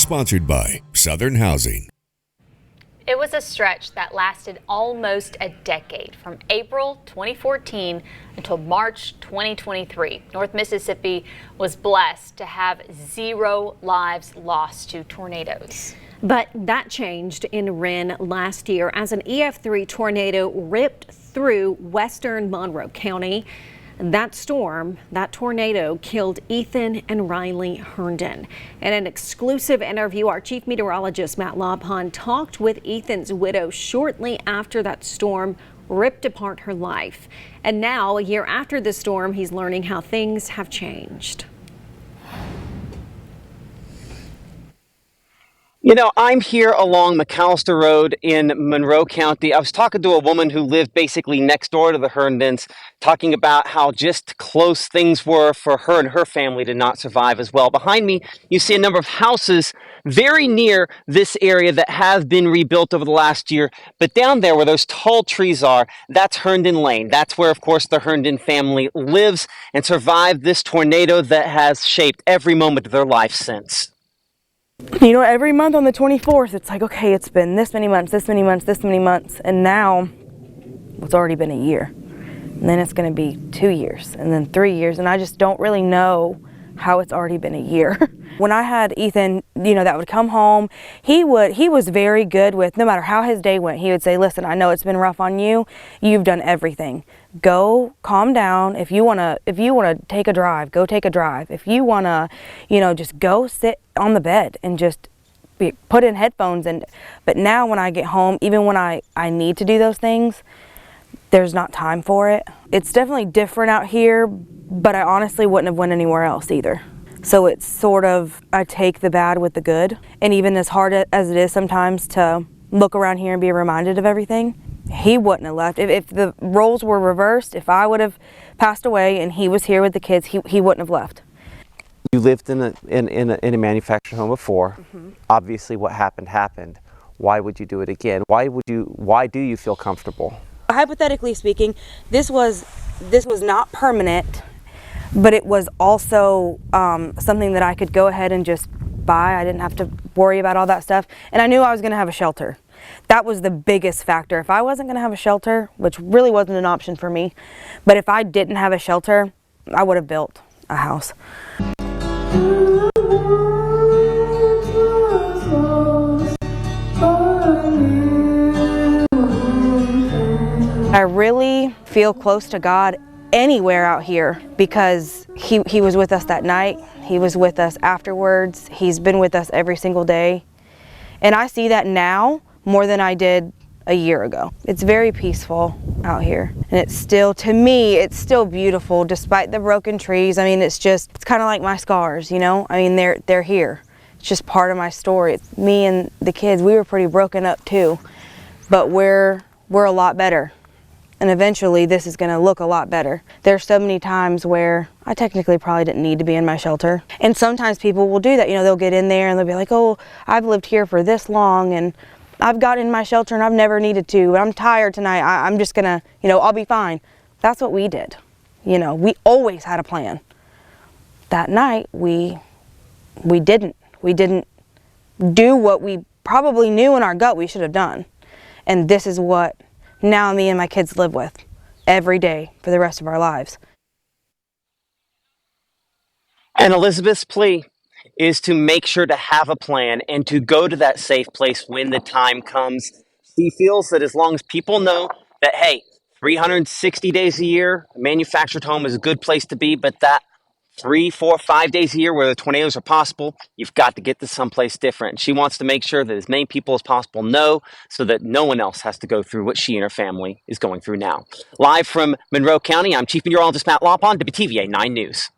Sponsored by Southern Housing. It was a stretch that lasted almost a decade, from April 2014 until March 2023. North Mississippi was blessed to have 0 lives lost to tornadoes. But that changed in Wren last year as an EF3 tornado ripped through western Monroe County. That storm, that tornado, killed Ethan and Riley Herndon. In an exclusive interview, our chief meteorologist Matt Lobhon talked with Ethan's widow shortly after that storm ripped apart her life. And now, a year after the storm, he's learning how things have changed. You know, I'm here along McAllister Road in Monroe County. I was talking to a woman who lived basically next door to the Herndons, talking about how just close things were for her and her family to not survive as well. Behind me, you see a number of houses very near this area that have been rebuilt over the last year. But down there where those tall trees are, that's Herndon Lane. That's where, of course, the Herndon family lives and survived this tornado that has shaped every moment of their life since. You know, every month on the 24th, it's like, okay, it's been this many months, this many months, this many months, and now it's already been a year. And then it's going to be 2 years, and then 3 years, and I just don't really know how it's already been a year. When I had Ethan, you know, that would come home, he was very good with, no matter how his day went, he would say, listen, I know it's been rough on you. You've done everything. Go calm down. If you want to take a drive, go take a drive. If you want to, you know, just go sit on the bed and just put in headphones. But now when I get home, even when I need to do those things, there's not time for it. It's definitely different out here, but I honestly wouldn't have went anywhere else either. So it's sort of, I take the bad with the good. And even as hard as it is sometimes to look around here and be reminded of everything, he wouldn't have left. If the roles were reversed, if I would have passed away and he was here with the kids, he wouldn't have left. You lived in a manufactured home before. Mm-hmm. Obviously what happened. Why would you do it again? Why do you feel comfortable? Hypothetically speaking, this was not permanent, but it was also something that I could go ahead and just buy. I didn't have to worry about all that stuff. And I knew I was going to have a shelter. That was the biggest factor. If I wasn't going to have a shelter, which really wasn't an option for me, but if I didn't have a shelter, I would have built a house. I really feel close to God anywhere out here because he was with us that night. He was with us afterwards. He's been with us every single day. And I see that now more than I did a year ago. It's very peaceful out here. And it's still, to me, it's still beautiful despite the broken trees. I mean, it's kind of like my scars, you know? I mean, they're here. It's just part of my story. It's me and the kids, we were pretty broken up too, but we're a lot better. And eventually this is gonna look a lot better. There's so many times where I technically probably didn't need to be in my shelter. And sometimes people will do that, you know, they'll get in there and they'll be like, oh, I've lived here for this long and I've got in my shelter and I've never needed to, but I'm tired tonight. I'm just gonna, you know, I'll be fine. That's what we did. You know, we always had a plan. That night, we didn't. We didn't do what we probably knew in our gut we should have done. And this is what now me and my kids live with every day for the rest of our lives. And Elizabeth's plea is to make sure to have a plan and to go to that safe place when the time comes. She feels that as long as people know that, hey, 360 days a year, a manufactured home is a good place to be, but that 3, 4, 5 days a year where the tornadoes are possible, you've got to get to someplace different. She wants to make sure that as many people as possible know so that no one else has to go through what she and her family is going through now. Live from Monroe County, I'm Chief Meteorologist Matt Lobhon, WTVA 9 News.